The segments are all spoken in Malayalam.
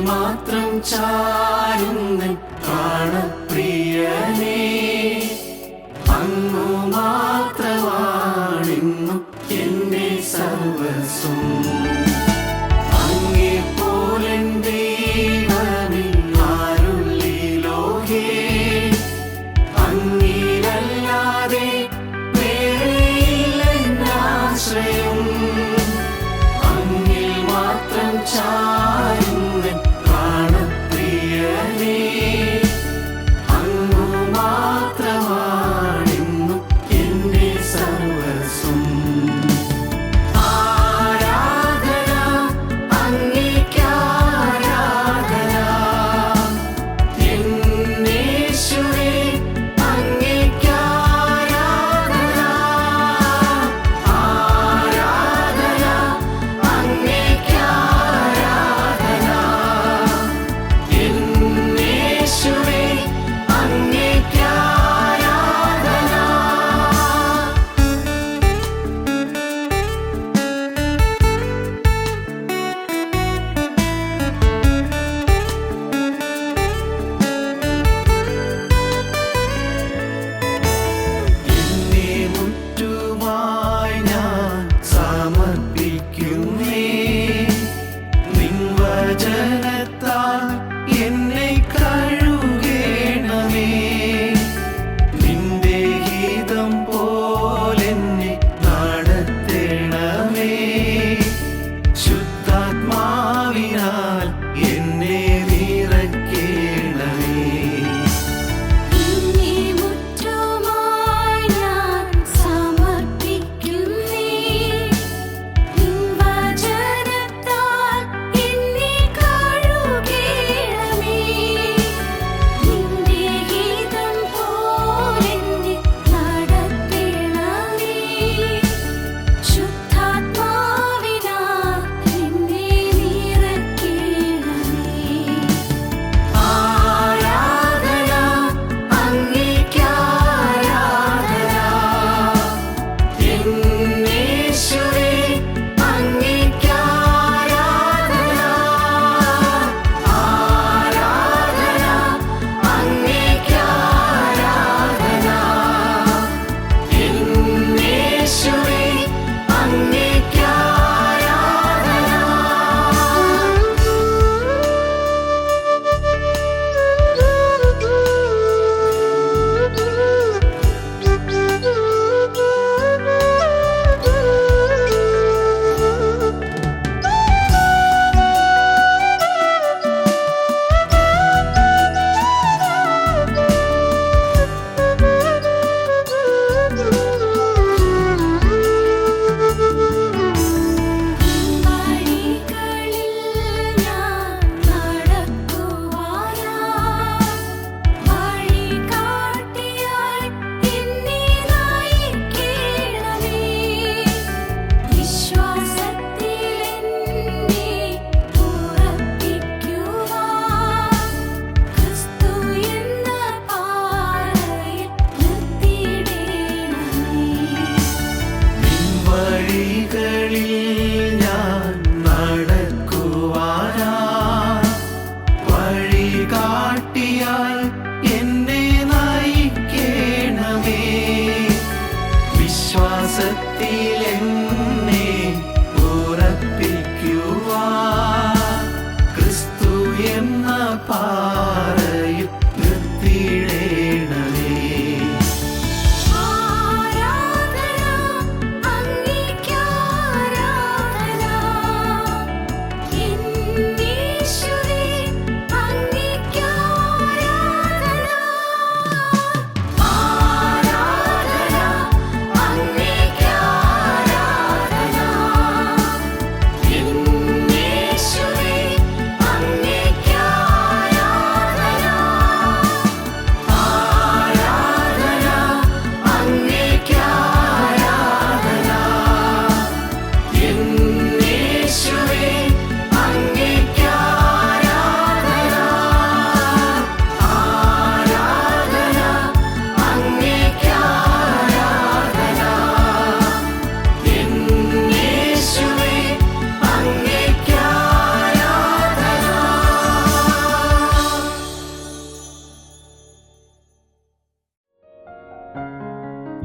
മാത്രം ചാരുന്ന പ്രാണപ്രിയനേ, അങ്ങു മാത്രമാണിന്നു എന്റെ സർവസ്വം. അങ്ങേപ്പോലെൻ ദൈവമില്ലാരുള്ളി ലോകേ, അങ്ങിലല്ലാതെ വേറെയില്ലെന്നാശ്രയം. അങ്ങിൽ മാത്രം ചാരുന്ന പ്രാണപ്രിയനേ, അങ്ങു മാത്രമാണിന്നു എന്റെ സർവസ്വം. ആരാധന അങ്ങേയ്ക്കാരാധന, എന്നേശുവേ അങ്ങേയ്ക്കാരാധന. ആരാധന അങ്ങേയ്ക്കാരാധന,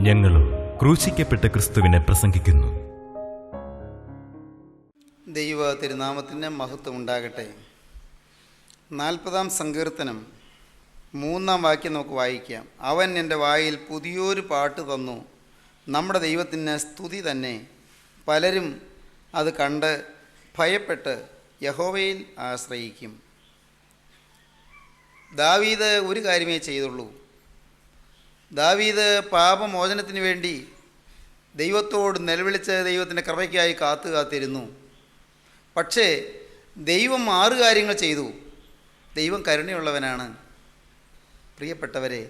ഞങ്ങളും ക്രൂശിക്കപ്പെട്ട ക്രിസ്തുവിനെ പ്രസംഗിക്കുന്നു. ദൈവ തിരുനാമത്തിന് മഹത്വം ഉണ്ടാകട്ടെ. 40-ാം സങ്കീർത്തനം 3-ാം വാക്യം നമുക്ക് വായിക്കാം. അവൻ എൻ്റെ വായിൽ പുതിയൊരു പാട്ട് തന്നു, നമ്മുടെ ദൈവത്തിന് സ്തുതി തന്നെ. പലരും അത് കണ്ട് ഭയപ്പെട്ട് യഹോവയിൽ ആശ്രയിക്കും. ദാവീദ് ഒരു കാര്യമേ ചെയ്തുള്ളൂ. ദാവീദ് പാപമോചനത്തിന് വേണ്ടി ദൈവത്തോട് നിലവിളിച്ച് ദൈവത്തിൻ്റെ കൃപയ്ക്കായി കാത്തിരുന്നു. പക്ഷേ ദൈവം 6 കാര്യങ്ങൾ ചെയ്തു. ദൈവം കരുണയുള്ളവനാണ്. പ്രിയപ്പെട്ടവരെ,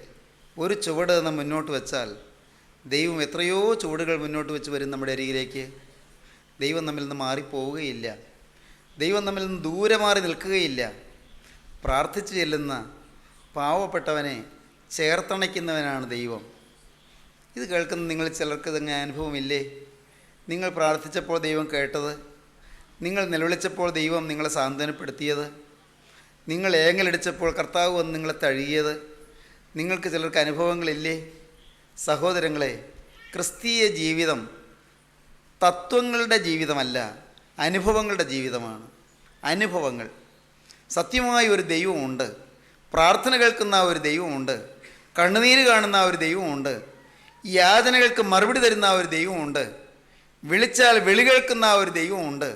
ഒരു ചുവട് നാം മുന്നോട്ട് വെച്ചാൽ ദൈവം എത്രയോ ചുവടുകൾ മുന്നോട്ട് വെച്ച് വരും നമ്മുടെ അരികിലേക്ക്. ദൈവം നമ്മിൽ നിന്ന് മാറിപ്പോവുകയില്ല. ദൈവം നമ്മിൽ നിന്ന് ദൂരെ മാറി നിൽക്കുകയില്ല. പ്രാർത്ഥിച്ചു ചെല്ലുന്ന പാവപ്പെട്ടവനെ ചേർത്തണയ്ക്കുന്നവനാണ് ദൈവം. ഇത് കേൾക്കുന്ന നിങ്ങൾ ചിലർക്ക് ഇതങ്ങനെ അനുഭവമില്ലേ? നിങ്ങൾ പ്രാർത്ഥിച്ചപ്പോൾ ദൈവം കേട്ടത്, നിങ്ങൾ നിലവിളിച്ചപ്പോൾ ദൈവം നിങ്ങളെ സാന്ത്വനപ്പെടുത്തിയത്, നിങ്ങൾ ഏങ്ങലടിച്ചപ്പോൾ കർത്താവ് വന്ന് നിങ്ങളെ തഴുകിയത്, നിങ്ങൾക്ക് ചിലർക്ക് അനുഭവങ്ങളില്ലേ? സഹോദരങ്ങളെ, ക്രിസ്തീയ ജീവിതം തത്വങ്ങളുടെ ജീവിതമല്ല, അനുഭവങ്ങളുടെ ജീവിതമാണ്. അനുഭവങ്ങൾ. സത്യമായ ഒരു ദൈവമുണ്ട്. പ്രാർത്ഥന കേൾക്കുന്ന ഒരു ദൈവമുണ്ട്. കണ്ണുനീര് കാണുന്ന ഒരു ദൈവമുണ്ട്. യാചനകൾക്ക് മറുപടി തരുന്ന ഒരു ദൈവമുണ്ട്. വിളിച്ചാൽ വിളി കേൾക്കുന്ന ഒരു ദൈവമുണ്ട്.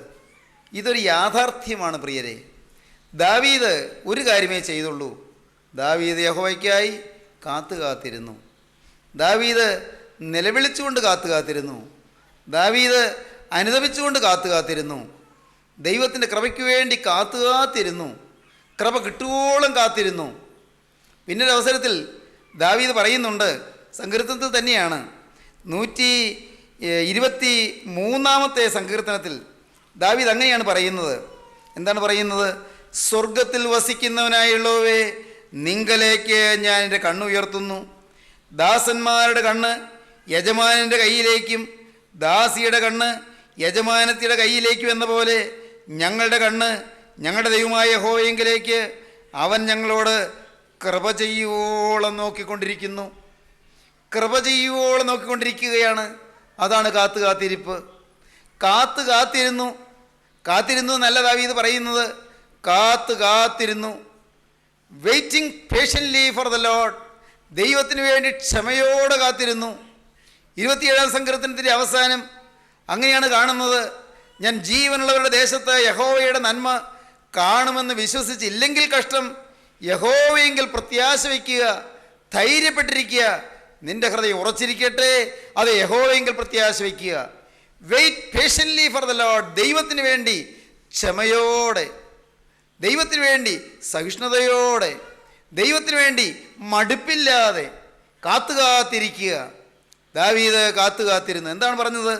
ഇതൊരു യാഥാർത്ഥ്യമാണ് പ്രിയരെ. ദാവീദ് ഒരു കാര്യമേ ചെയ്തുള്ളൂ. ദാവീദ് യഹോവയ്ക്കായി കാത്തിരുന്നു. ദാവീദ് നിലവിളിച്ചുകൊണ്ട് കാത്തിരുന്നു. ദാവീദ് അനുതപിച്ചുകൊണ്ട് കാത്തിരുന്നു. ദൈവത്തിൻ്റെ കൃപയ്ക്ക് വേണ്ടി കാത്തിരുന്നു. കൃപ കിട്ടുവോളം കാത്തിരുന്നു. പിന്നൊരവസരത്തിൽ ദാവീദ് പറയുന്നുണ്ട്, സങ്കീർത്തനത്തിൽ തന്നെയാണ്, 123-ാമത്തെ സങ്കീർത്തനത്തിൽ ദാവീദ് അങ്ങനെയാണ് പറയുന്നത്. എന്താണ് പറയുന്നത്? സ്വർഗത്തിൽ വസിക്കുന്നവനായുള്ളവേ, നിങ്കലേക്ക് ഞാൻ എൻ്റെ കണ്ണുയർത്തുന്നു. ദാസന്മാരുടെ കണ്ണ് യജമാനൻ്റെ കയ്യിലേക്കും ദാസിയുടെ കണ്ണ് യജമാനത്തിയുടെ കയ്യിലേക്കും എന്ന പോലെ ഞങ്ങളുടെ കണ്ണ് ഞങ്ങളുടെ ദൈവമായ യഹോവയെങ്കിലേക്ക് അവൻ ഞങ്ങളോട് കൃപ ചെയ്യുവോളം നോക്കിക്കൊണ്ടിരിക്കുന്നു. കൃപ ചെയ്യുവോളം നോക്കിക്കൊണ്ടിരിക്കുകയാണ്. അതാണ് കാത്തിരിപ്പ്. കാത്തിരുന്നു എന്നല്ല ദാവീദ് പറയുന്നത്, കാത്തിരുന്നു. Waiting patiently for the Lord. ദൈവത്തിന് വേണ്ടി ക്ഷമയോടെ കാത്തിരുന്നു. 27-ാം സങ്കീർത്തനത്തിൻ്റെ അവസാനം അങ്ങനെയാണ് കാണുന്നത്. ഞാൻ ജീവനുള്ളവരുടെ ദേശത്ത് യഹോവയുടെ നന്മ കാണുമെന്ന് വിശ്വസിച്ചില്ലെങ്കിൽ കഷ്ടം. യഹോവയെങ്കിൽ പ്രത്യാശ വയ്ക്കുക, ധൈര്യപ്പെട്ടിരിക്കുക. നിന്റെ ഹൃദയം ഉറച്ചിരിക്കട്ടെ, അത് യഹോവയെങ്കിൽ പ്രത്യാശ വയ്ക്കുക. Wait patiently for the Lord. ദൈവത്തിന് വേണ്ടി ക്ഷമയോടെ, ദൈവത്തിന് വേണ്ടി സഹിഷ്ണുതയോടെ, ദൈവത്തിന് വേണ്ടി മടുപ്പില്ലാതെ കാത്തിരിക്കുക. ദാവീദ് കാത്തിരുന്നു. എന്താണ് പറഞ്ഞത്?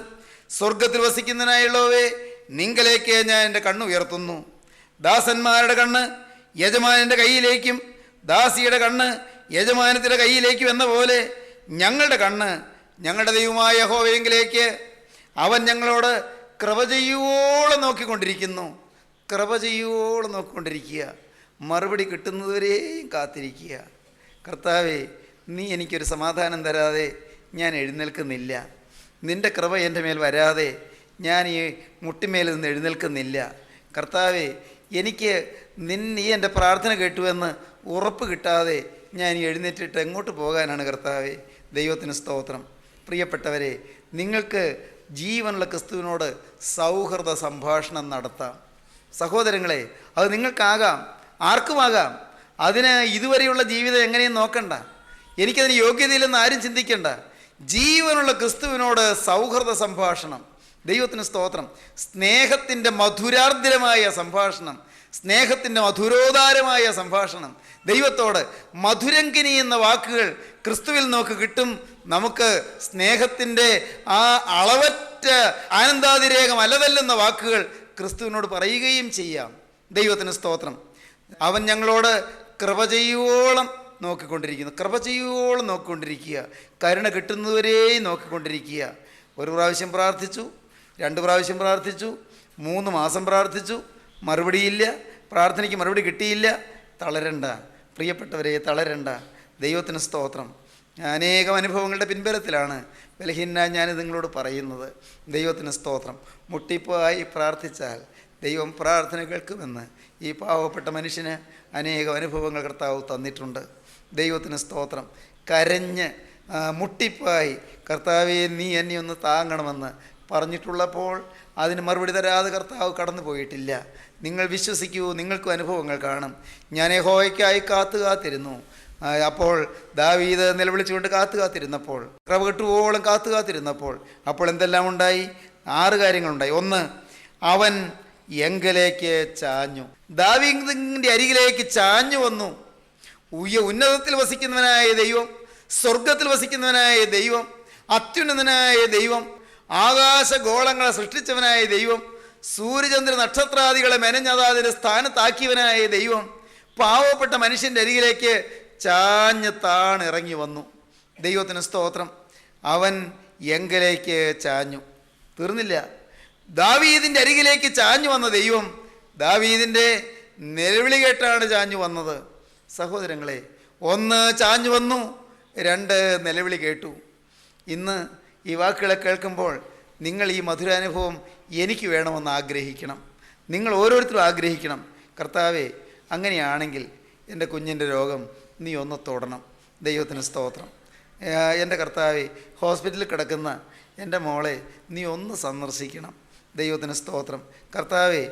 സ്വർഗത്തിൽ വസിക്കുന്നതിനായുള്ളവേ, നിങ്കലേക്ക് ഞാൻ എൻ്റെ കണ്ണ് ഉയർത്തുന്നു. ദാസന്മാരുടെ കണ്ണ് യജമാനൻ്റെ കയ്യിലേക്കും ദാസിയുടെ കണ്ണ് യജമാനത്തിൻ്റെ കയ്യിലേക്കും എന്ന പോലെ ഞങ്ങളുടെ കണ്ണ് ഞങ്ങളുടെ ദൈവമായ യഹോവയെങ്കിലേക്ക് അവൻ ഞങ്ങളോട് കൃപ ചെയ്യുവോളം നോക്കിക്കൊണ്ടിരിക്കുന്നു. കൃപ ചെയ്യുവോളം നോക്കിക്കൊണ്ടിരിക്കുക. മറുപടി കിട്ടുന്നതുവരെയും കാത്തിരിക്കുക. കർത്താവേ, നീ എനിക്കൊരു സമാധാനം തരാതെ ഞാൻ എഴുന്നേൽക്കുന്നില്ല. നിൻ്റെ കൃപ എൻ്റെ മേൽ വരാതെ ഞാൻ ഈ മുട്ടിമേൽ നിന്ന് എഴുന്നേൽക്കുന്നില്ല. കർത്താവേ, എനിക്ക് നീ എൻ്റെ പ്രാർത്ഥന കേട്ടുവെന്ന് ഉറപ്പ് കിട്ടാതെ ഞാൻ എഴുന്നേറ്റിട്ട് എങ്ങോട്ട് പോകാനാണ് കർത്താവേ? ദൈവത്തിന് സ്തോത്രം. പ്രിയപ്പെട്ടവരെ, നിങ്ങൾക്ക് ജീവനുള്ള ക്രിസ്തുവിനോട് സൗഹൃദ സംഭാഷണം നടത്താം. സഹോദരങ്ങളെ, അത് നിങ്ങൾക്കാകാം, ആർക്കുമാകാം. അതിന് ഇതുവരെയുള്ള ജീവിതം എങ്ങനെയും നോക്കണ്ട, എനിക്കതിന് യോഗ്യതയില്ലെന്ന് ആരും ചിന്തിക്കേണ്ട. ജീവനുള്ള ക്രിസ്തുവിനോട് സൗഹൃദ സംഭാഷണം. ദൈവത്തിന് സ്തോത്രം. സ്നേഹത്തിൻ്റെ മധുരാർദ്രമായ സംഭാഷണം, സ്നേഹത്തിൻ്റെ മധുരോദാരമായ സംഭാഷണം. ദൈവത്തോട് മധുരങ്കിനി എന്ന വാക്കുകൾ ക്രിസ്തുവിൽ നമുക്ക് കിട്ടും. നമുക്ക് സ്നേഹത്തിൻ്റെ ആ അളവറ്റ ആനന്ദാതിരേകം അലതല്ലുന്ന വാക്കുകൾ ക്രിസ്തുവിനോട് പറയുകയും ചെയ്യാം. ദൈവത്തിന് സ്തോത്രം. അവൻ ഞങ്ങളോട് കൃപ ചെയ്യുവോളം നോക്കിക്കൊണ്ടിരിക്കുന്നു. കൃപ ചെയ്യുവോളം നോക്കിക്കൊണ്ടിരിക്കുക. കരുണ കിട്ടുന്നതുവരെയും നോക്കിക്കൊണ്ടിരിക്കുക. ഒരു പ്രാവശ്യം പ്രാർത്ഥിച്ചു, 2 പ്രാവശ്യം പ്രാർത്ഥിച്ചു, 3 മാസം പ്രാർത്ഥിച്ചു, മറുപടിയില്ല. പ്രാർത്ഥനയ്ക്ക് മറുപടി കിട്ടിയില്ല. തളരണ്ട പ്രിയപ്പെട്ടവരെ, തളരണ്ട. ദൈവത്തിന് സ്തോത്രം. അനേകം അനുഭവങ്ങളുടെ പിൻബലത്തിലാണ് ബലഹീന ഞാനിത് നിങ്ങളോട് പറയുന്നത്. ദൈവത്തിന് സ്തോത്രം. മുട്ടിപ്പായി പ്രാർത്ഥിച്ചാൽ ദൈവം പ്രാർത്ഥന കേൾക്കുമെന്ന് ഈ പാവപ്പെട്ട മനുഷ്യന് അനേകം അനുഭവങ്ങൾ കർത്താവ് തന്നിട്ടുണ്ട്. ദൈവത്തിന് സ്തോത്രം. കരഞ്ഞ് മുട്ടിപ്പായി കർത്താവേ നീ എന്നെ ഒന്ന് താങ്ങണമെന്ന് പറഞ്ഞിട്ടുള്ളപ്പോൾ അതിന് മറുപടി തരാതെ കർത്താവ് കടന്നു പോയിട്ടില്ല. നിങ്ങൾ വിശ്വസിക്കൂ, നിങ്ങൾക്കും അനുഭവങ്ങൾ കാണും. ഞാൻ യഹോവയ്ക്കായി കാത്തിരുന്നു. അപ്പോൾ ദാവീദ് നിലവിളിച്ചുകൊണ്ട് കാത്തിരുന്നപ്പോൾ, ക്രമ കെട്ടുവോളം കാത്തിരുന്നപ്പോൾ അപ്പോൾ എന്തെല്ലാം ഉണ്ടായി? 6 കാര്യങ്ങളുണ്ടായി. 1, അവൻ എങ്കലേക്ക് ചാഞ്ഞു. ദാവീദിന്റെ അരികിലേക്ക് ചാഞ്ഞു വന്നു. ഉന്നതത്തിൽ വസിക്കുന്നവനായ ദൈവം, സ്വർഗത്തിൽ വസിക്കുന്നവനായ ദൈവം, അത്യുന്നതനായ ദൈവം, ആകാശഗോളങ്ങളെ സൃഷ്ടിച്ചവനായ ദൈവം, സൂര്യചന്ദ്ര നക്ഷത്രാദികളെ മെനഞ്ഞതാതിൻ്റെ സ്ഥാനത്താക്കിയവനായ ദൈവം പാവപ്പെട്ട മനുഷ്യൻ്റെ അരികിലേക്ക് ചാഞ്ഞ് താണിറങ്ങി വന്നു. ദൈവത്തിന് സ്തോത്രം. അവൻ എങ്കലേക്ക് ചാഞ്ഞു. തീർന്നില്ല. ദാവീദിൻ്റെ അരികിലേക്ക് ചാഞ്ഞു വന്ന ദൈവം ദാവീദിൻ്റെ നിലവിളി കേട്ടാണ് ചാഞ്ഞു വന്നത്. സഹോദരങ്ങളെ, 1 ചാഞ്ഞു വന്നു, 2 നിലവിളി കേട്ടു. ഇന്ന് ഈ വാക്കുകളെ കേൾക്കുമ്പോൾ നിങ്ങൾ ഈ മധുരാനുഭവം എനിക്ക് വേണമെന്ന് ആഗ്രഹിക്കണം. നിങ്ങൾ ഓരോരുത്തരും ആഗ്രഹിക്കണം, കർത്താവേ അങ്ങനെയാണെങ്കിൽ എൻ്റെ കുഞ്ഞിൻ്റെ രോഗം നീ ഒന്ന് തൊടണം. ദൈവത്തിന് സ്തോത്രം. എൻ്റെ കർത്താവേ, ഹോസ്പിറ്റലിൽ കിടക്കുന്ന എൻ്റെ മോളെ നീ ഒന്ന് സന്ദർശിക്കണം. ദൈവത്തിന് സ്തോത്രം. കർത്താവേ,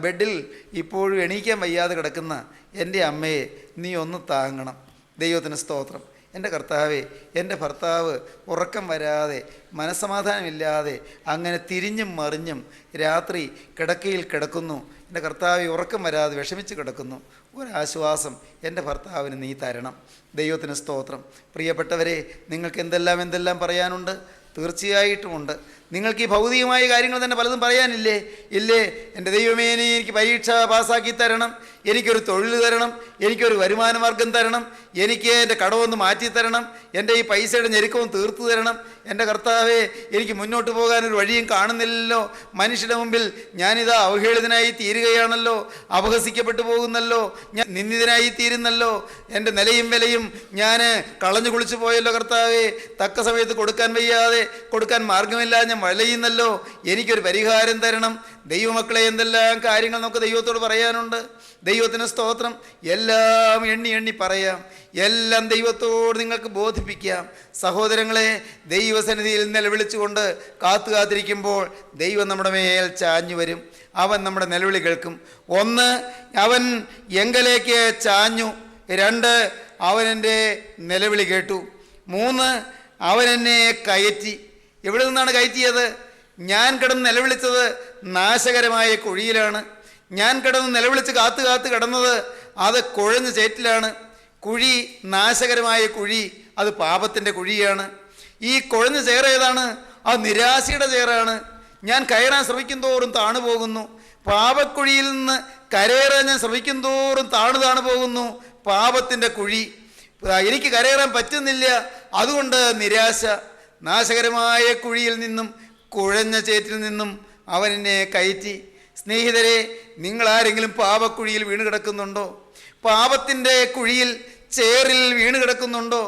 ബെഡിൽ ഇപ്പോഴും എണീക്കാൻ വയ്യാതെ കിടക്കുന്ന എൻ്റെ അമ്മയെ നീ ഒന്ന് താങ്ങണം. ദൈവത്തിന് സ്തോത്രം. എൻ്റെ കർത്താവേ, എൻ്റെ ഭർത്താവ് ഉറക്കം വരാതെ മനസ്സമാധാനമില്ലാതെ അങ്ങനെ തിരിഞ്ഞും മറിഞ്ഞും രാത്രി കിടക്കയിൽ കിടക്കുന്നു. എൻ്റെ കർത്താവെ, ഉറക്കം വരാതെ വിഷമിച്ച് കിടക്കുന്നു. ഒരാശ്വാസം എൻ്റെ ഭർത്താവിന് നീ തരണം. ദൈവത്തിന് സ്തോത്രം. പ്രിയപ്പെട്ടവരെ, നിങ്ങൾക്ക് എന്തെല്ലാം പറയാനുണ്ട്? തീർച്ചയായിട്ടുമുണ്ട്. നിങ്ങൾക്ക് ഈ ഭൗതികമായ കാര്യങ്ങൾ തന്നെ പലതും പറയാനില്ലേ? ഇല്ലേ? എൻ്റെ ദൈവമേ, എനിക്ക് പരീക്ഷ പാസ്സാക്കി തരണം, എനിക്കൊരു തൊഴിൽ തരണം, എനിക്കൊരു വരുമാന മാർഗം തരണം, എനിക്ക് എൻ്റെ കടമൊന്ന് മാറ്റി തരണം, എൻ്റെ ഈ പൈസയുടെ ഞെരുക്കവും തീർത്തു തരണം. എൻ്റെ കർത്താവേ, എനിക്ക് മുന്നോട്ട് പോകാനൊരു വഴിയും കാണുന്നില്ലല്ലോ. മനുഷ്യരുടെ മുമ്പിൽ ഞാനിതാ അവഹേളിതനായി തീരുകയാണല്ലോ, അപഹസിക്കപ്പെട്ടു പോകുന്നല്ലോ, ഞാൻ നിന്ദിതനായി തീരുന്നല്ലോ, എൻ്റെ നിലയും വിലയും ഞാൻ കളഞ്ഞു കുളിച്ചു പോയല്ലോ കർത്താവേ, തക്ക സമയത്ത് കൊടുക്കാൻ വയ്യാതെ, കൊടുക്കാൻ മാർഗമില്ല, ഞാൻ വലയുന്നല്ലോ, എനിക്കൊരു പരിഹാരം തരണം. ദൈവമക്കളെ, എന്തെല്ലാം കാര്യങ്ങൾ നമുക്ക് ദൈവത്തോട് പറയാനുണ്ട്. ദൈവത്തിന് സ്തോത്രം. എല്ലാം എണ്ണി പറയാം, എല്ലാം ദൈവത്തോട് നിങ്ങൾക്ക് ബോധിപ്പിക്കാം. സഹോദരങ്ങളെ, ദൈവസന്നിധിയിൽ നിലവിളിച്ചുകൊണ്ട് കാത്തിരിക്കുമ്പോൾ ദൈവം നമ്മുടെ മേൽ ചാഞ്ഞു വരും. അവൻ നമ്മുടെ നിലവിളി കേൾക്കും. 1, അവൻ എങ്കലേക്ക് ചാഞ്ഞു. 2, അവൻ എൻ്റെ നിലവിളി കേട്ടു. 3, അവൻ എന്നെ കയറ്റി. എവിടെ നിന്നാണ് കയറ്റിയത്? ഞാൻ കിടന്ന് നിലവിളിച്ചത് നാശകരമായ കുഴിയിലാണ്. ഞാൻ കിടന്ന് നിലവിളിച്ച് കാത്ത് കിടന്നത് അത് കുഴഞ്ഞ ചേറ്റിലാണ്. കുഴി, നാശകരമായ കുഴി, അത് പാപത്തിൻ്റെ കുഴിയാണ്. ഈ കുഴഞ്ഞ ചേർ ഏതാണ്? അത് നിരാശയുടെ ചേറാണ്. ഞാൻ കയറാൻ ശ്രമിക്കും തോറും താണു പോകുന്നു. പാപക്കുഴിയിൽ നിന്ന് കരയേറാൻ ഞാൻ ശ്രമിക്കും തോറും താണു പോകുന്നു. പാപത്തിൻ്റെ കുഴി, എനിക്ക് കരയേറാൻ പറ്റുന്നില്ല. അതുകൊണ്ട് നിരാശ. നാശകരമായ കുഴിയിൽ നിന്നും, കുഴഞ്ഞ ചേറ്റിൽ നിന്നും അവൻ എന്നെ കയറ്റി. സ്നേഹിതരെ, നിങ്ങളാരെങ്കിലും പാപക്കുഴിയിൽ വീണ് കിടക്കുന്നുണ്ടോ? പാപത്തിൻ്റെ കുഴിയിൽ, ചേറിൽ വീണ് കിടക്കുന്നുണ്ടോ?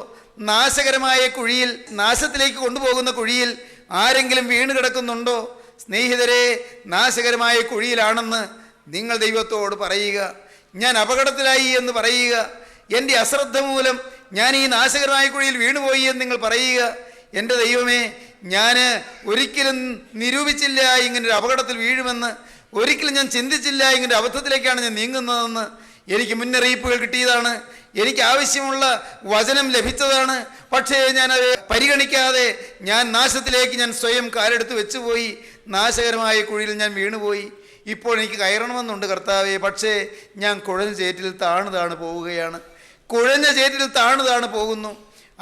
നാശകരമായ കുഴിയിൽ, നാശത്തിലേക്ക് കൊണ്ടുപോകുന്ന കുഴിയിൽ ആരെങ്കിലും വീണ് കിടക്കുന്നുണ്ടോ? സ്നേഹിതരെ, നാശകരമായ കുഴിയിലാണെന്ന് നിങ്ങൾ ദൈവത്തോട് പറയുക. ഞാൻ അപകടത്തിലായി എന്ന് പറയുക. എൻ്റെ അശ്രദ്ധ മൂലം ഞാൻ ഈ നാശകരമായ കുഴിയിൽ വീണുപോയി എന്ന് നിങ്ങൾ പറയുക. എൻ്റെ ദൈവമേ, ഞാൻ ഒരിക്കലും നിരൂപിച്ചില്ല ഇങ്ങനൊരു അപകടത്തിൽ വീഴുമെന്ന്. ഒരിക്കലും ഞാൻ ചിന്തിച്ചില്ല ഇങ്ങനൊരു അബദ്ധത്തിലേക്കാണ് ഞാൻ നീങ്ങുന്നതെന്ന്. എനിക്ക് മുന്നറിയിപ്പുകൾ കിട്ടിയതാണ്, എനിക്ക് ആവശ്യമുള്ള വചനം ലഭിച്ചതാണ്. പക്ഷേ ഞാനത് പരിഗണിക്കാതെ ഞാൻ നാശത്തിലേക്ക് ഞാൻ സ്വയം കാലെടുത്ത് വെച്ചുപോയി. നാശകരമായ കുഴിയിൽ ഞാൻ വീണുപോയി. ഇപ്പോൾ എനിക്ക് കയറണമെന്നുണ്ട് കർത്താവേ, പക്ഷേ ഞാൻ കുഴഞ്ഞ ചേറ്റിൽ താണു പോവുകയാണ്. കുഴഞ്ഞ ചേറ്റിൽ താണു പോകുന്നു.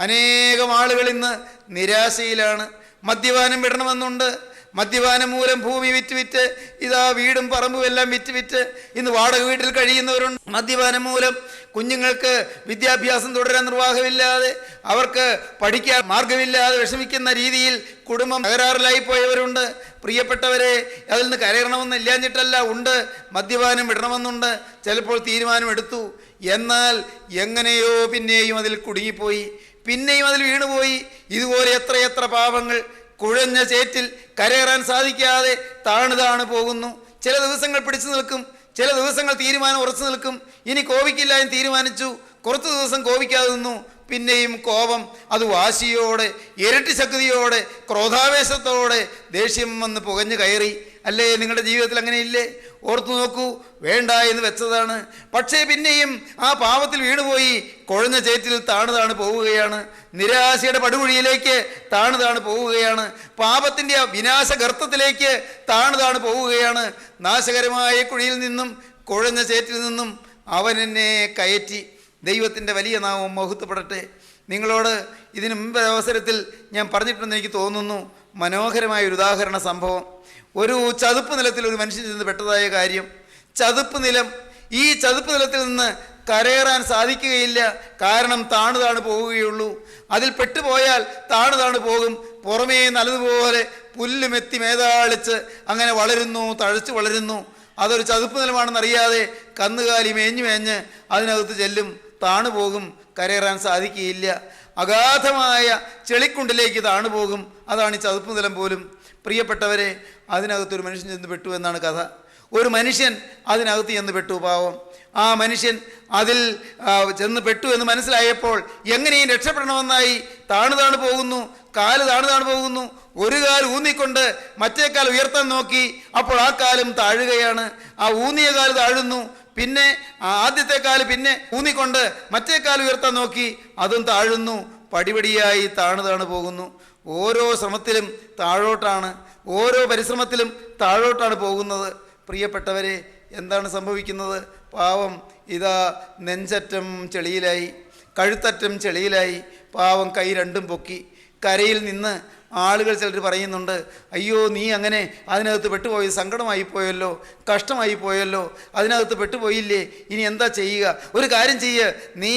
അനേകം ആളുകൾ ഇന്ന് നിരാശയിലാണ്. മദ്യപാനം വിടണമെന്നുണ്ട്. മദ്യപാനം മൂലം ഭൂമി വിറ്റ് ഇതാ വീടും പറമ്പും എല്ലാം വിറ്റ് ഇന്ന് വാടക വീട്ടിൽ കഴിയുന്നവരുണ്ട്. മദ്യപാനം മൂലം കുഞ്ഞുങ്ങൾക്ക് വിദ്യാഭ്യാസം തുടരാൻ നിർവാഹമില്ലാതെ, അവർക്ക് പഠിക്കാൻ മാർഗമില്ലാതെ വിഷമിക്കുന്ന രീതിയിൽ കുടുംബം തകരാറിലായി പോയവരുണ്ട്. പ്രിയപ്പെട്ടവരെ, അതിൽ നിന്ന് കരയണമെന്ന് ഇല്ലാഞ്ഞിട്ടല്ല, ഉണ്ട്. മദ്യപാനം വിടണമെന്നുണ്ട്. ചിലപ്പോൾ തീരുമാനമെടുത്തു, എന്നാൽ എങ്ങനെയോ പിന്നെയും അതിൽ കുടുങ്ങിപ്പോയി. പിന്നെയും അതിൽ വീണുപോയി. ഇതുപോലെ എത്രയെത്ര പാപങ്ങൾ കുഴഞ്ഞ ചേറ്റിൽ കരകയറാൻ സാധിക്കാതെ താണു പോകുന്നു. ചില ദിവസങ്ങൾ പിടിച്ചു നിൽക്കും, ചില ദിവസങ്ങൾ തീരുമാനം ഉറച്ചു നിൽക്കും. ഇനി കോപിക്കില്ല എന്ന് തീരുമാനിച്ചു, കുറച്ച് ദിവസം കോപിക്കാതെ നിന്നു. പിന്നെയും കോപം, അത് വാശിയോടെ, ഇരട്ടി ശക്തിയോടെ, ക്രോധാവേശത്തോടെ ദേഷ്യം വന്ന് പുകഞ്ഞു കയറി. അല്ലേ? നിങ്ങളുടെ ജീവിതത്തിൽ അങ്ങനെയില്ലേ? ഓർത്തു നോക്കൂ. വേണ്ട എന്ന് വെച്ചതാണ്, പക്ഷേ പിന്നെയും ആ പാപത്തിൽ വീണുപോയി കുഴഞ്ഞ ചേറ്റിൽ താണു പോവുകയാണ്. നിരാശയുടെ പടുകുഴിയിലേക്ക് താണു പോവുകയാണ്. പാപത്തിൻ്റെ ആ വിനാശഗർത്തത്തിലേക്ക് താണു പോവുകയാണ്. നാശകരമായ കുഴിയിൽ നിന്നും, കുഴഞ്ഞ ചേറ്റിൽ നിന്നും അവൻ എന്നെ കയറ്റി. ദൈവത്തിൻ്റെ വലിയ നാമം മഹത്വപ്പെടട്ടെ. നിങ്ങളോട് ഇതിനു മുമ്പ് അവസരത്തിൽ ഞാൻ പറഞ്ഞിട്ടുണ്ടെന്ന് എനിക്ക് തോന്നുന്നു. മനോഹരമായ ഒരു ഉദാഹരണ സംഭവം. ഒരു ചതുപ്പ് നിലത്തിൽ ഒരു മനുഷ്യൻ ചെന്ന് പെട്ടതായ കാര്യം. ചതുപ്പ് നിലം, ഈ ചതുപ്പ് നിലത്തിൽ നിന്ന് കരകയറാൻ സാധിക്കുകയില്ല. കാരണം താണു പോവുകയുള്ളൂ. അതിൽ പെട്ടുപോയാൽ താണു പോകും. പുറമേ നല്ലതുപോലെ പുല്ലുമെത്തി മേതാളിച്ച് അങ്ങനെ വളരുന്നു, തഴച്ചു വളരുന്നു. അതൊരു ചതുപ്പ് നിലമാണെന്നറിയാതെ കന്നുകാലി മേഞ്ഞ് അതിനകത്ത് ചെല്ലും, താണു പോകും, കരകയറാൻ സാധിക്കുകയില്ല. അഗാധമായ ചെളിക്കുണ്ടിലേക്ക് താണു പോകും. അതാണ് ഈ ചതുപ്പ് നിലം പോലും. പ്രിയപ്പെട്ടവരെ, അതിനകത്തൊരു മനുഷ്യൻ ചെന്ന് പെട്ടു എന്നാണ് കഥ. ഒരു മനുഷ്യൻ അതിനകത്ത് ചെന്ന് പെട്ടു, പാവം. ആ മനുഷ്യൻ അതിൽ ചെന്ന് പെട്ടു എന്ന് മനസ്സിലായപ്പോൾ എങ്ങനെയും രക്ഷപ്പെടണമെന്നായി താണു പോകുന്നു. കാല് താണു പോകുന്നു. ഒരു കാൽ ഊന്നിക്കൊണ്ട് മറ്റേ കാൽ ഉയർത്താൻ നോക്കി. അപ്പോൾ ആ കാലും താഴുകയാണ്. ആ ഊന്നിയ കാല് താഴുന്നു. പിന്നെ ആദ്യത്തെ കാല് പിന്നെ ഊന്നിക്കൊണ്ട് മറ്റേ കാൽ ഉയർത്താൻ നോക്കി, അതും താഴുന്നു. പടിപടിയായി താണു പോകുന്നു. ഓരോ ശ്രമത്തിലും താഴോട്ടാണ്, ഓരോ പരിശ്രമത്തിലും താഴോട്ടാണ് പോകുന്നത്. പ്രിയപ്പെട്ടവരെ, എന്താണ് സംഭവിക്കുന്നത്? പാവം ഇതാ നെഞ്ചറ്റം ചെളിയിലായി, കഴുത്തറ്റം ചെളിയിലായി. പാവം കൈ രണ്ടും പൊക്കി. കരയിൽ നിന്ന് ആളുകൾ ചിലർ പറയുന്നുണ്ട്, അയ്യോ നീ അങ്ങനെ അതിനകത്ത് പെട്ടുപോയി, സങ്കടമായി പോയല്ലോ, കഷ്ടമായി പോയല്ലോ, അതിനകത്ത് പെട്ടുപോയില്ലേ, ഇനി എന്താ ചെയ്യുക? ഒരു കാര്യം ചെയ്യ്, നീ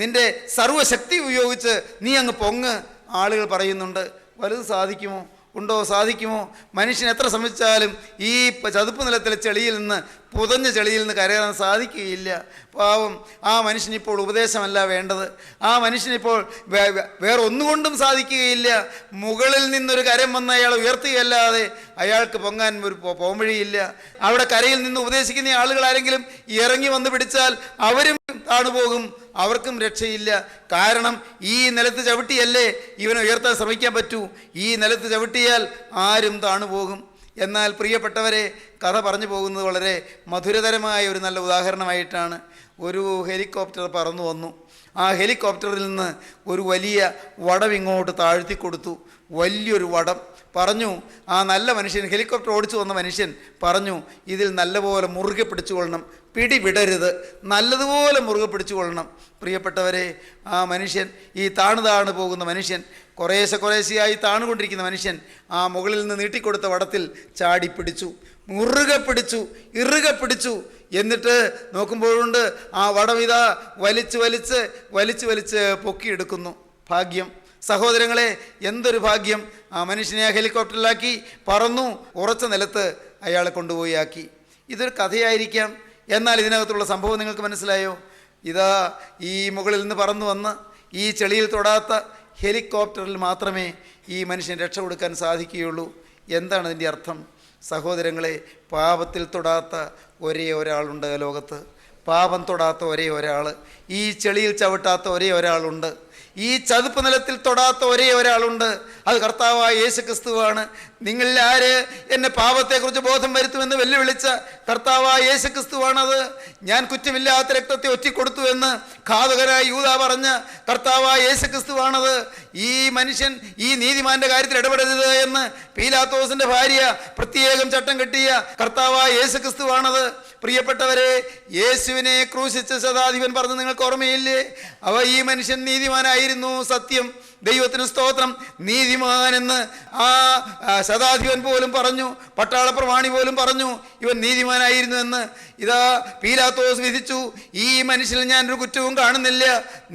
നിൻ്റെ സർവ്വശക്തി ഉപയോഗിച്ച് നീ അങ്ങ് പൊങ്ങ്. ആളുകൾ പറയുന്നുണ്ട്. വലുത് സാധിക്കുമോ? ഉണ്ടോ? സാധിക്കുമോ? മനുഷ്യൻ എത്ര ശ്രമിച്ചാലും ഈ ചതുപ്പ് നിലത്തിലെ ചെളിയിൽ നിന്ന്, പുതഞ്ഞ ചെളിയിൽ നിന്ന് കരകയറാൻ സാധിക്കുകയില്ല. പാവം ആ മനുഷ്യനിപ്പോൾ ഉപദേശമല്ല വേണ്ടത്. ആ മനുഷ്യനിപ്പോൾ വേറെ ഒന്നുകൊണ്ടും സാധിക്കുകയില്ല. മുകളിൽ നിന്നൊരു കരം വന്ന് അയാൾ ഉയർത്തുകയല്ലാതെ അയാൾക്ക് പൊങ്ങാൻ ഒരു പോംവഴിയില്ല. അവിടെ കരയിൽ നിന്ന് ഉപദേശിക്കുന്ന ആളുകൾ ആരെങ്കിലും ഇറങ്ങി വന്ന് പിടിച്ചാൽ അവരും താണുപോകും, അവർക്കും രക്ഷയില്ല. കാരണം ഈ നിലത്ത് ചവിട്ടിയല്ലേ ഇവനെ ഉയർത്താൻ ശ്രമിക്കാൻ പറ്റൂ. ഈ നിലത്ത് ചവിട്ടിയാൽ ആരും താണുപോകും. എന്നാൽ പ്രിയപ്പെട്ടവരെ, കഥ പറഞ്ഞു പോകുന്നത് വളരെ മധുരതരമായ ഒരു നല്ല ഉദാഹരണമായിട്ടാണ്. ഒരു ഹെലികോപ്റ്റർ പറന്നു വന്നു. ആ ഹെലികോപ്റ്ററിൽ നിന്ന് ഒരു വലിയ വടം ഇങ്ങോട്ട് താഴ്ത്തി കൊടുത്തു. വലിയൊരു വടം. പറഞ്ഞു, ആ നല്ല മനുഷ്യൻ, ഹെലികോപ്റ്റർ ഓടിച്ചു വന്ന മനുഷ്യൻ പറഞ്ഞു, ഇതിൽ നല്ലപോലെ മുറുകെ പിടിച്ചുകൊള്ളണം, പിടിവിടരുത്, നല്ലതുപോലെ മുറുകെ പിടിച്ചുകൊള്ളണം. പ്രിയപ്പെട്ടവരെ, ആ മനുഷ്യൻ, ഈ താണു പോകുന്ന മനുഷ്യൻ, കുറേശ്ശെയായി താണുകൊണ്ടിരിക്കുന്ന മനുഷ്യൻ ആ മുകളിൽ നിന്ന് നീട്ടിക്കൊടുത്ത വടത്തിൽ ചാടിപ്പിടിച്ചു, മുറുകെ പിടിച്ചു, ഇറുകെ പിടിച്ചു. എന്നിട്ട് നോക്കുമ്പോഴുണ്ട് ആ വടം ഇതാ വലിച്ച് പൊക്കിയെടുക്കുന്നു. ഭാഗ്യം സഹോദരങ്ങളെ, എന്തൊരു ഭാഗ്യം! ആ മനുഷ്യനെ ആ ഹെലികോപ്റ്ററിലാക്കി പറന്നു ഉറച്ച നിലത്ത് അയാളെ കൊണ്ടുപോയി ആക്കി. ഇതൊരു കഥയായിരിക്കാം, എന്നാൽ ഇതിനകത്തുള്ള സംഭവം നിങ്ങൾക്ക് മനസ്സിലായോ? ഇതാ ഈ മുകളിൽ നിന്ന് പറന്നു വന്ന് ഈ ചെളിയിൽ തൊടാത്ത ഹെലികോപ്റ്ററിൽ മാത്രമേ ഈ മനുഷ്യന് രക്ഷ കൊടുക്കാൻ സാധിക്കുകയുള്ളൂ. എന്താണ് അതിൻ്റെ അർത്ഥം? സഹോദരങ്ങളെ, പാപത്തിൽ തൊടാത്ത ഒരേ ഒരാളുണ്ട് ലോകത്ത്. പാപം തൊടാത്ത ഒരേ ഒരാൾ, ഈ ചെളിയിൽ ചവിട്ടാത്ത ഒരേ ഒരാളുണ്ട്, ഈ ചതുപ്പ് നിലത്തിൽ തൊടാത്ത ഒരേ ഒരാളുണ്ട്. അത് കർത്താവായ യേശു ക്രിസ്തുവാണ്. നിങ്ങളിൽ ആര് എന്നെ പാപത്തെക്കുറിച്ച് ബോധം വരുത്തുമെന്ന് വെല്ലുവിളിച്ച കർത്താവായ യേശു ക്രിസ്തുവാണത്. ഞാൻ കുറ്റമില്ലാത്ത രക്തത്തെ ഒറ്റിക്കൊടുത്തു എന്ന് ഘാതകനായ യൂദാ പറഞ്ഞ കർത്താവായ യേശു ക്രിസ്തുവാണത്. ഈ മനുഷ്യൻ ഈ നീതിമാന്റെ കാര്യത്തിൽ ഇടപെടരുത് എന്ന് പീലാത്തോസിന്റെ ഭാര്യ പ്രത്യേകം ചട്ടം കെട്ടിയ കർത്താവായ യേശു ക്രിസ്തുവാണത്. പ്രിയപ്പെട്ടവരെ, യേശുവിനെ ക്രൂശിച്ച ശതാധിപൻ പറഞ്ഞു, നിങ്ങൾക്ക് ഓർമ്മയില്ലേ? ഈ മനുഷ്യൻ നീതിമാനായിരുന്നു. സത്യം, ദൈവത്തിന് സ്തോത്രം. നീതിമാനെന്ന് ആ ശതാധിപൻ പോലും പറഞ്ഞു, പട്ടാള പ്രമാണി പോലും പറഞ്ഞു ഇവൻ നീതിമാനായിരുന്നു എന്ന്. ഇതാ പീലാത്തോസ് വിധിച്ചു, ഈ മനുഷ്യനിൽ ഞാനൊരു കുറ്റവും കാണുന്നില്ല,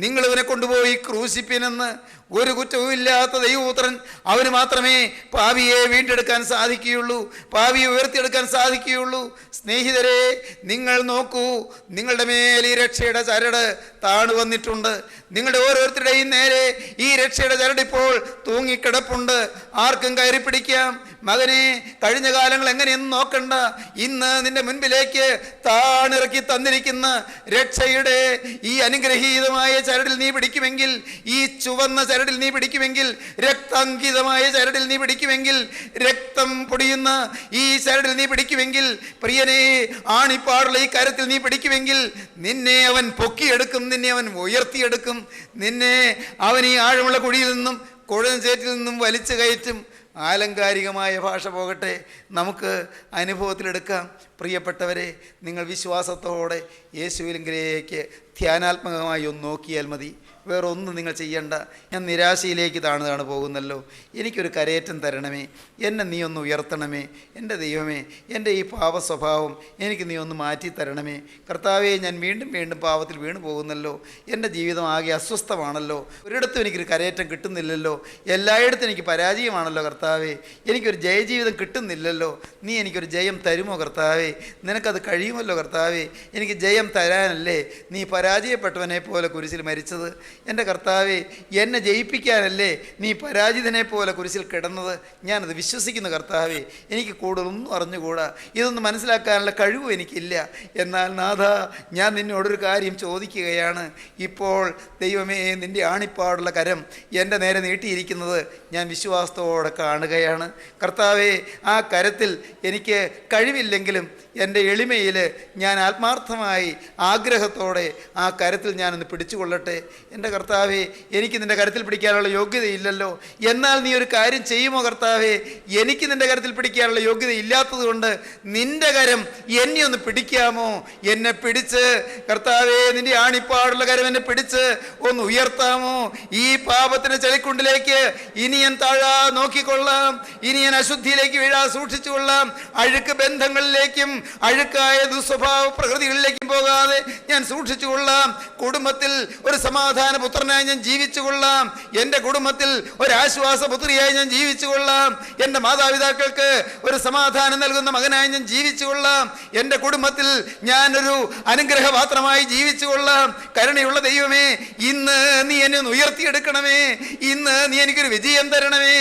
നിങ്ങൾ ഇവനെ കൊണ്ടുപോയി ക്രൂശിപ്പിനെന്ന്. ഒരു കുറ്റവും ഇല്ലാത്ത ദൈവപുത്രൻ, അവന് മാത്രമേ പാപിയെ വീണ്ടെടുക്കാൻ സാധിക്കുകയുള്ളൂ, പാപിയെ ഉയർത്തിയെടുക്കാൻ സാധിക്കുകയുള്ളൂ. സ്നേഹിതരെ, നിങ്ങൾ നോക്കൂ, നിങ്ങളുടെ മേൽ ഈ രക്ഷയുടെ ചരട് താണു വന്നിട്ടുണ്ട്. നിങ്ങളുടെ ഓരോരുത്തരുടെയും നേരെ ഈ രക്ഷയുടെ ചരടിപ്പോൾ തൂങ്ങിക്കിടപ്പുണ്ട്. ആർക്കും കയറി പിടിക്കാം. മകനെ, കഴിഞ്ഞ കാലങ്ങൾ എങ്ങനെയെന്ന് നോക്കണ്ട. ഇന്ന് നിന്റെ മുൻപിലേക്ക് താണിറക്കി തന്നിരിക്കുന്ന രക്ഷയുടെ ഈ അനുഗ്രഹീതമായ ചരടിൽ നീ പിടിക്കുമെങ്കിൽ, ഈ ചുവന്ന ചരടിൽ നീ പിടിക്കുമെങ്കിൽ, രക്താങ്കിതമായ ചരടിൽ നീ പിടിക്കുമെങ്കിൽ, രക്തം പൊടിയുന്ന ഈ ചരടിൽ നീ പിടിക്കുമെങ്കിൽ, പ്രിയനെ, ആണിപ്പാടുള്ള ഈ കരത്തിൽ നീ പിടിക്കുമെങ്കിൽ, നിന്നെ അവൻ പൊക്കിയെടുക്കും, നിന്നെ അവൻ ഉയർത്തിയെടുക്കും. നിന്നെ അവൻ ഈ ആഴമുള്ള കുഴിയിൽ നിന്നും കുഴഞ്ഞ ചേറ്റിൽ നിന്നും വലിച്ചു കയറ്റും. ആലങ്കാരികമായ ഭാഷ പോകട്ടെ, നമുക്ക് അനുഭവത്തിലെടുക്കാം. പ്രിയപ്പെട്ടവരെ, നിങ്ങൾ വിശ്വാസത്തോടെ യേശുവിലേക്ക് ധ്യാനാത്മകമായി ഒന്ന് നോക്കിയാൽ മതി. വേറെ ഒന്നും നിങ്ങൾ ചെയ്യണ്ട. ഞാൻ നിരാശയിലേക്ക് താണു പോകുന്നല്ലോ, എനിക്കൊരു കരയേറ്റം തരണമേ, എന്നെ നീ ഒന്ന് ഉയർത്തണമേ. എൻ്റെ ദൈവമേ, എൻ്റെ ഈ പാപ സ്വഭാവം എനിക്ക് നീ ഒന്ന് മാറ്റി തരണമേ. കർത്താവേ, ഞാൻ വീണ്ടും വീണ്ടും പാപത്തിൽ വീണു പോകുന്നല്ലോ. എൻ്റെ ജീവിതം ആകെ അസ്വസ്ഥമാണല്ലോ. ഒരിടത്തും എനിക്കൊരു കരയേറ്റം കിട്ടുന്നില്ലല്ലോ. എല്ലായിടത്തും എനിക്ക് പരാജയമാണല്ലോ കർത്താവേ. എനിക്കൊരു ജയജീവിതം കിട്ടുന്നില്ലല്ലോ. നീ എനിക്കൊരു ജയം തരുമോ കർത്താവേ? നിനക്കത് കഴിയുമല്ലോ കർത്താവേ. എനിക്ക് ജയം തരാനല്ലേ നീ പരാജയപ്പെട്ടവനെ പോലെ കുരിശിൽ മരിച്ചത്? എൻ്റെ കർത്താവേ, എന്നെ ജയിപ്പിക്കാനല്ലേ നീ പരാജിതനെ പോലെ കുരിശിൽ കിടന്നത്? ഞാനത് വിശ്വസിക്കുന്നു കർത്താവേ. എനിക്ക് കൂടുതലൊന്നും അറിഞ്ഞുകൂടാ, ഇതൊന്നും മനസ്സിലാക്കാനുള്ള കഴിവും എനിക്കില്ല. എന്നാൽ നാഥ, ഞാൻ നിന്നോടൊരു കാര്യം ചോദിക്കുകയാണ്. ഇപ്പോൾ ദൈവമേ, നിൻ്റെ ആണിപ്പാടുള്ള കരം എൻ്റെ നേരെ നീട്ടിയിരിക്കുന്നത് ഞാൻ വിശ്വാസത്തോടെ കാണുകയാണ് കർത്താവേ. ആ കരത്തിൽ എനിക്ക് കഴിവില്ലെങ്കിലും എൻ്റെ എളിമയിൽ ഞാൻ ആത്മാർത്ഥമായി ആഗ്രഹത്തോടെ ആ കരത്തിൽ ഞാനൊന്ന് പിടിച്ചുകൊള്ളട്ടെ. എൻ്റെ കർത്താവേ, എനിക്ക് നിൻ്റെ കരത്തിൽ പിടിക്കാനുള്ള യോഗ്യതയില്ലല്ലോ. എന്നാൽ നീ ഒരു കാര്യം ചെയ്യുമോ കർത്താവേ? എനിക്ക് നിൻ്റെ കരത്തിൽ പിടിക്കാനുള്ള യോഗ്യത ഇല്ലാത്തത് കൊണ്ട് നിൻ്റെ കരം എന്നെ ഒന്ന് പിടിക്കാമോ? എന്നെ പിടിച്ച് കർത്താവേ, നിൻ്റെ ആണിപ്പാടുള്ള കരം എന്നെ പിടിച്ച് ഒന്ന് ഉയർത്താമോ? ഈ പാപത്തിൻ്റെ ചെളിക്കുണ്ടിലേക്ക് ഇനി ഞാൻ താഴാ നോക്കിക്കൊള്ളാം. ഇനി ഞാൻ അശുദ്ധിയിലേക്ക് വീഴാ സൂക്ഷിച്ചുകൊള്ളാം. അഴുക്ക് ബന്ധങ്ങളിലേക്കും അഴുക്കായ ദുസ്വഭാവ പ്രകൃതികളിലേക്കും പോകാതെ ഞാൻ സൂക്ഷിച്ചുകൊള്ളാം. കുടുംബത്തിൽ ഒരു സമാധാന പുത്രനായി ഞാൻ ജീവിച്ചുകൊള്ളാം. എൻ്റെ കുടുംബത്തിൽ ഒരാശ്വാസ പുത്രിയായി ഞാൻ ജീവിച്ചുകൊള്ളാം. എൻ്റെ മാതാപിതാക്കൾക്ക് ഒരു സമാധാനം നൽകുന്ന മകനായി ഞാൻ ജീവിച്ചുകൊള്ളാം. എൻ്റെ കുടുംബത്തിൽ ഞാനൊരു അനുഗ്രഹപാത്രമായി ജീവിച്ചുകൊള്ളാം. കരുണയുള്ള ദൈവമേ, ഇന്ന് നീ എന്നെ ഒന്ന് ഉയർത്തിയെടുക്കണമേ. ഇന്ന് നീ എനിക്കൊരു വിജയം തരണമേ.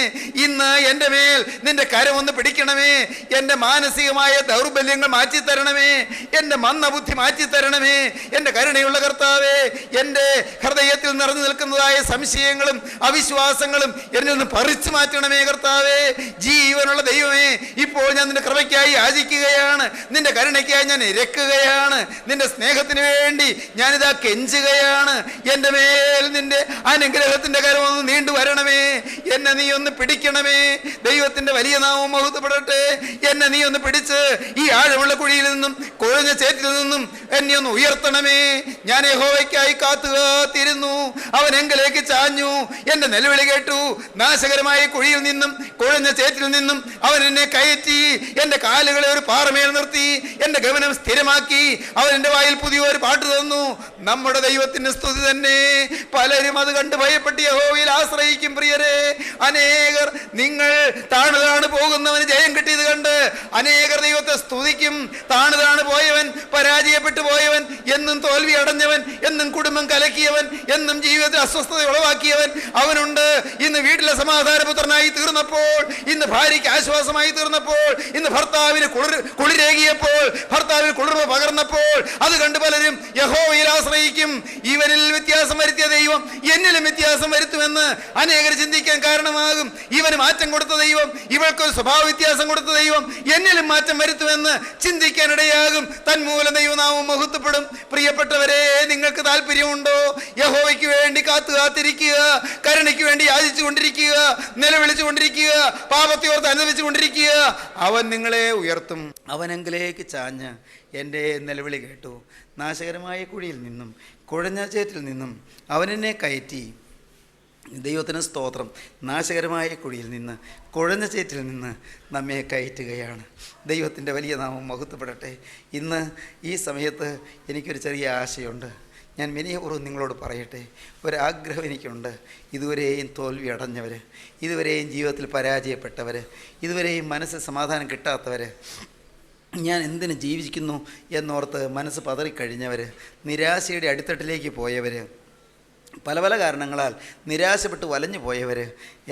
ഇന്ന് എൻ്റെ മേൽ നിന്റെ കരം ഒന്ന് പിടിക്കണമേ. എൻ്റെ മാനസികമായ ദൗർബല്യങ്ങൾ മാറ്റിത്തരണമേ. എൻ്റെ മന്ദബുദ്ധി മാറ്റിത്തരണമേ. എൻ്റെ കരുണയുള്ള കർത്താവേ, എൻ്റെ ഹൃദയത്തിൽ നിറഞ്ഞു നിൽക്കുന്നതായ സംശയങ്ങളും അവിശ്വാസങ്ങളും എന്നിൽ നിന്ന് പറിച്ചു മാറ്റണമേ കർത്താവേ. ജീവനുള്ള ദൈവമേ, ഇപ്പോൾ ഞാൻ നിന്റെ കൃപയ്ക്കായി യാചിക്കുകയാണ്. നിന്റെ കരുണയ്ക്കായി ഞാൻ ഇരക്കുകയാണ്. നിന്റെ സ്നേഹത്തിന് വേണ്ടി ഞാനിതാ കെഞ്ചുകയാണ്. എൻ്റെ മേൽ നിന്റെ അനുഗ്രഹത്തിൻ്റെ കരം ഒന്ന് നീണ്ടു വരണമേ. എന്നെ നീ ഒന്ന് പിടിക്കണമേ. ദൈവത്തിൻ്റെ വലിയ നാമം മഹത്വപ്പെടട്ടെ. എന്നെ നീ ഒന്ന് പിടിച്ച് ഈ ആഴമുള്ള കുഴിയിൽ നിന്നും കുഴഞ്ഞ ചേറ്റിൽ നിന്നും എന്നെ ഒന്ന് ഉയർത്തണമേ. ഞാൻ യഹോവയ്ക്കായി കാത്തിരുന്നു. അവൻ എങ്കിലേക്ക് ചാഞ്ഞു, എൻ്റെ നിലവിളി കേട്ടു. നാശകരമായ കുഴിയിൽ നിന്നും കുഴഞ്ഞ ചേറ്റിൽ നിന്നും അവൻ എന്നെ കയറ്റി. എൻ്റെ കാലുകളെ ഒരു പാറമേൽ നിർത്തി എൻ്റെ ഗമനം സ്ഥിരമാക്കി. അവൻ എൻ്റെ വായിൽ പുതിയൊരു പാട്ട് തന്നു. നമ്മുടെ ദൈവത്തിന് സ്തുതി തന്നെ. പലരും അത് കണ്ട് ഭയപ്പെട്ട് യഹോവയിൽ ആശ്രയിക്കും. പ്രിയരെ, അനേകർ നിങ്ങൾ താണു പോകുന്നവന് ജയം കിട്ടിയത് കണ്ട് അനേകർ ദൈവത്തെ സ്തുതിക്കും. താണു പോയവൻ, പരാജയപ്പെട്ടു പോയവൻ, എന്നും തോൽവി അടഞ്ഞവൻ, എന്നും കുടുംബം കലക്കിയവൻ, എന്നും ജീവിതത്തിൽ അസ്വസ്ഥത ഉളവാക്കിയവൻ അവനുണ്ട്. ഇന്ന് വീട്ടിലെ സമാധാനപുത്രനായി തീർന്നപ്പോൾ, ഇന്ന് ഭാര്യയ്ക്ക് ആശ്വാസമായി തീർന്നപ്പോൾ, ഇന്ന് ഭർത്താവിന് കുളിരേകിയപ്പോൾ, ഭർത്താവിന് കുളിർമ പകർന്നപ്പോൾ അത് കണ്ട് പലരും യഹോവയിൽ ആശ്രയിക്കും. ഇവനിൽ വ്യത്യാസം വരുത്തിയ ദൈവം എന്നിലും വ്യത്യാസം വരുത്തുമെന്ന് അനേകർ ചിന്തിക്കാൻ കാരണമാകും. ഇവന് മാറ്റം കൊടുത്ത ദൈവം, ഇവൾക്കൊരു സ്വഭാവ വ്യത്യാസം കൊടുത്ത ദൈവം എന്നിലും മാറ്റം വരുത്തുമെന്ന് ചിന്തിക്കാനിടയാകും. തന്മൂലം ദൈവനാമം മഹത്വപ്പെടും. പ്രിയപ്പെട്ടവരെ, നിങ്ങൾക്ക് താല്പര്യമുണ്ടോ? യഹോവയ്ക്ക് വേണ്ടി കാത്തിരിക്കുക, കരുണയ്ക്ക് വേണ്ടി യാചിച്ചു കൊണ്ടിരിക്കുക, നിലവിളിച്ചു കൊണ്ടിരിക്കുക, പാപത്തെ ഓർത്ത് അനുഭവിച്ചു കൊണ്ടിരിക്കുക. അവൻ നിങ്ങളെ ഉയർത്തും. അവനെങ്കിലേക്ക് ചാഞ്ഞ് എൻ്റെ നിലവിളി കേട്ടു. നാശകരമായ കുഴിയിൽ നിന്നും കുഴഞ്ഞ ചേറ്റിൽ നിന്നും അവനെന്നെ കയറ്റി. ദൈവത്തിന് സ്തോത്രം. നാശകരമായ കുഴിയിൽ നിന്ന് കുഴഞ്ഞ ചേറ്റിൽ നിന്ന് നമ്മെ കയറ്റുകയാണ്. ദൈവത്തിൻ്റെ വലിയ നാമം മഹത്വപ്പെടട്ടെ. ഇന്ന് ഈ സമയത്ത് എനിക്കൊരു ചെറിയ ആശയുണ്ട്. ഞാൻ വിനയപൂർവ്വം നിങ്ങളോട് പറയട്ടെ. ഒരാഗ്രഹം എനിക്കുണ്ട്. ഇതുവരെയും തോൽവി അടഞ്ഞവർ, ഇതുവരെയും ജീവിതത്തിൽ പരാജയപ്പെട്ടവർ, ഇതുവരെയും മനസ്സിൽ സമാധാനം കിട്ടാത്തവർ, ഞാൻ എന്തിനു ജീവിക്കുന്നു എന്നോർത്ത് മനസ്സ് പതറിക്കഴിഞ്ഞവർ, നിരാശയുടെ അടിത്തട്ടിലേക്ക് പോയവർ, പല പല കാരണങ്ങളാൽ നിരാശപ്പെട്ട് വലഞ്ഞു പോയവർ,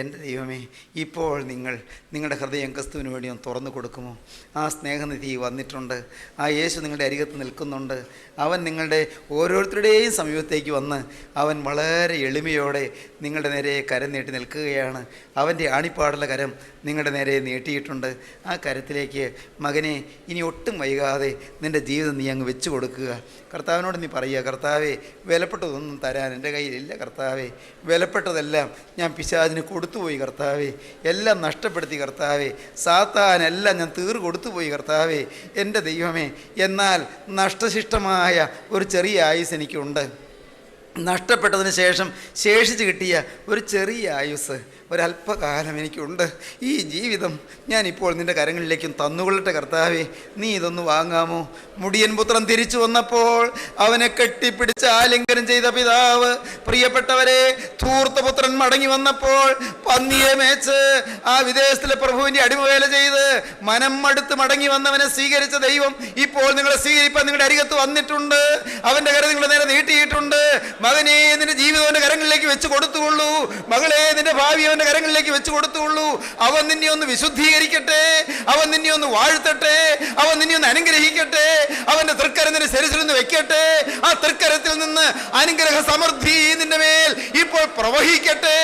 എൻ്റെ ദൈവമേ, ഇപ്പോൾ നിങ്ങളുടെ ഹൃദയം ക്രിസ്തുവിന് വേണ്ടി ഒന്ന് തുറന്നു കൊടുക്കുമോ? ആ സ്നേഹനിധി വന്നിട്ടുണ്ട്. ആ യേശു നിങ്ങളുടെ അരികത്ത് നിൽക്കുന്നുണ്ട്. അവൻ നിങ്ങളുടെ ഓരോരുത്തരുടെയും സമീപത്തേക്ക് വന്ന് അവൻ വളരെ എളിമയോടെ നിങ്ങളുടെ നേരെ കരം നീട്ടി നിൽക്കുകയാണ്. അവൻ്റെ ആണിപ്പാടുള്ള കരം നിങ്ങളുടെ നേരെ നീട്ടിയിട്ടുണ്ട്. ആ കരത്തിലേക്ക് മകനെ ഇനി ഒട്ടും വൈകാതെ നിൻ്റെ ജീവിതം നീ അങ്ങ് വെച്ചു കൊടുക്കുക. കർത്താവിനോട് നീ പറയുക, കർത്താവേ, വിലപ്പെട്ടതൊന്നും തരാൻ എൻ്റെ കയ്യിലില്ല കർത്താവേ, വിലപ്പെട്ടതെല്ലാം ഞാൻ പിശാചിന് കൊടുത്തുപോയി കർത്താവേ, എല്ലാം നഷ്ടപ്പെടുത്തി കർത്താവേ, സാത്താനെല്ലാം ഞാൻ കൊടുത്തുപോയി കർത്താവേ, എൻ്റെ ദൈവമേ. എന്നാൽ നഷ്ടശിഷ്ടമായ ഒരു ചെറിയ ആയുസ് എനിക്കുണ്ട്. നഷ്ടപ്പെട്ടതിന് ശേഷം ശേഷിച്ച് കിട്ടിയ ഒരു ചെറിയ ആയുസ്, ഒരല്പകാലം എനിക്കുണ്ട്. ഈ ജീവിതം ഞാനിപ്പോൾ നിൻ്റെ കരങ്ങളിലേക്കും തന്നുകൊള്ളട്ടെ കർത്താവേ, നീ ഇതൊന്ന് വാങ്ങാമോ? മുടിയൻ പുത്രൻ തിരിച്ചു വന്നപ്പോൾ അവനെ കെട്ടിപ്പിടിച്ച് ആലിംഗനം ചെയ്ത പിതാവ്, പ്രിയപ്പെട്ടവരെ, ധൂർത്തപുത്രൻ മടങ്ങി വന്നപ്പോൾ പന്നിയെ മേച്ച് ആ വിദേശത്തിലെ പ്രഭുവിൻ്റെ അടിമവേല ചെയ്ത് മനം മടുത്ത് മടങ്ങി വന്നവനെ സ്വീകരിച്ച ദൈവം ഇപ്പോൾ നിങ്ങളെ സ്വീകരിപ്പാൻ നിങ്ങളുടെ അരികത്ത് വന്നിട്ടുണ്ട്. അവൻ്റെ കരം നിങ്ങളുടെ നേരെ നീട്ടിയിട്ടുണ്ട്. മകനെ, നിന്റെ ജീവിതം അവൻ്റെ കരങ്ങളിലേക്ക് വെച്ച് കൊടുത്തുകൊള്ളൂ. മകളെ, നിന്റെ ഭാവി അവൻ്റെ കരങ്ങളിലേക്ക് വെച്ച് കൊടുത്തുകൊള്ളൂ. അവൻ നിന്നെ ഒന്ന് വിശുദ്ധീകരിക്കട്ടെ, അവൻ നിന്നെ ഒന്ന് വാഴ്ത്തട്ടെ, അവൻ നിന്നെ ഒന്ന് അനുഗ്രഹിക്കട്ടെ, അവൻ്റെ തൃക്കരം നിന്റെ ശരീരത്തിൽ നിന്ന് വെക്കട്ടെ. ആ തൃക്കരത്തിൽ നിന്ന് അനുഗ്രഹ സമൃദ്ധി നിന്റെ മേൽ ഇപ്പോൾ പ്രവഹിക്കട്ടെ.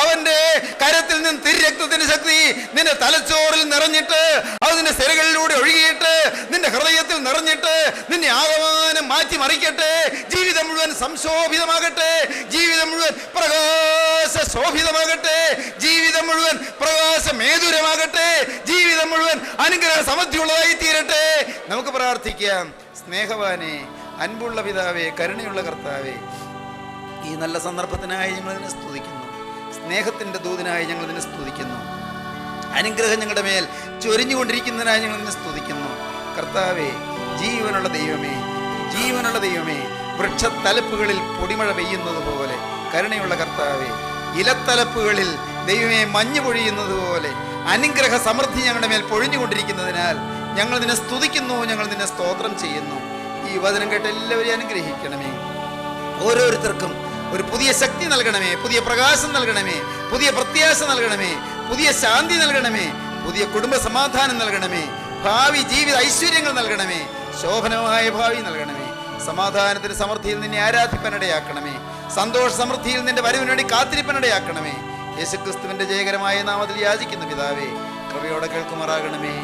അവൻ്റെ കരത്തിൽ നിന്ന് തിരുരക്തത്തിന്റെ ശക്തി നിന്റെ തലച്ചോറിൽ നിറഞ്ഞിട്ട് അത് നിന്റെ സിരകളിലൂടെ ഒഴുകിയിട്ട് നിന്റെ ഹൃദയത്തിൽ നിറഞ്ഞിട്ട് നിന്നെ ആകമാനം മാറ്റിമറിക്കട്ടെ. ജീവിതം മുഴുവൻ സംശോഭിതമാകട്ടെ, ജീവിതം മുഴുവൻ പ്രകാശ ശോഭിതമാകട്ടെ, ജീവിതം മുഴുവൻ പ്രകാശമേതുരമാകട്ടെ, ജീവിതം മുഴുവൻ അനുഗ്രഹ സമൃദ്ധിയുള്ളതായി തീരട്ടെ. നമുക്ക് പ്രാർത്ഥിക്കാം. സ്നേഹവാനെ, അൻപുള്ള പിതാവേ, കരുണയുള്ള കർത്താവേ, ഈ നല്ല സന്ദർഭത്തിനായി ഞങ്ങൾ നിന്നെ സ്തുതിക്കുന്നു. സ്നേഹത്തിൻ്റെ ദൂതനായി ഞങ്ങൾ നിന്നെ സ്തുതിക്കുന്നു. അനുഗ്രഹം ഞങ്ങളുടെ മേൽ ചൊരിഞ്ഞുകൊണ്ടിരിക്കുന്നതിനായി ഞങ്ങൾ നിന്നെ സ്തുതിക്കുന്നു. കർത്താവേ, ജീവനുള്ള ദൈവമേ, ജീവനുള്ള ദൈവമേ, വൃക്ഷത്തലപ്പുകളിൽ പൊടിമഴ പെയ്യുന്നത് പോലെ കരുണയുള്ള കർത്താവേ, ഇലത്തലപ്പുകളിൽ ദൈവമേ മഞ്ഞ് പൊഴിയുന്നത് പോലെ അനുഗ്രഹ സമൃദ്ധി ഞങ്ങളുടെ മേൽ പൊഴിഞ്ഞുകൊണ്ടിരിക്കുന്നതിനാൽ ഞങ്ങൾ നിന്നെ സ്തുതിക്കുന്നു, ഞങ്ങൾ നിന്നെ സ്തോത്രം ചെയ്യുന്നു. ഈ വചനം കേട്ട് എല്ലാവരെയും അനുഗ്രഹിക്കണമേ. ഓരോരുത്തർക്കും ഒരു പുതിയ ശക്തി നൽകണമേ, പുതിയ പ്രകാശം നൽകണമേ, പുതിയ പ്രത്യാശ നൽകണമേ, പുതിയ ശാന്തി നൽകണമേ, പുതിയ കുടുംബ സമാധാനം നൽകണമേ, ഭാവി ജീവിത ഐശ്വര്യങ്ങൾ നൽകണമേ, ശോഭനമായ ഭാവി നൽകണമേ. സമാധാനത്തിന് സമൃദ്ധിയിൽ നിന്നെ ആരാധിപ്പനിടയാക്കണമേ. സന്തോഷ സമൃദ്ധിയിൽ നിന്റെ വരവിന് വേണ്ടി കാത്തിരിപ്പനിടയാക്കണമേ. യേശുക്രിസ്തുവിന്റെ ജയകരമായ നാമത്തിൽ യാചിക്കുന്ന പിതാവേ, കൃപയോടെ കേൾക്കുമാറാകണമേ.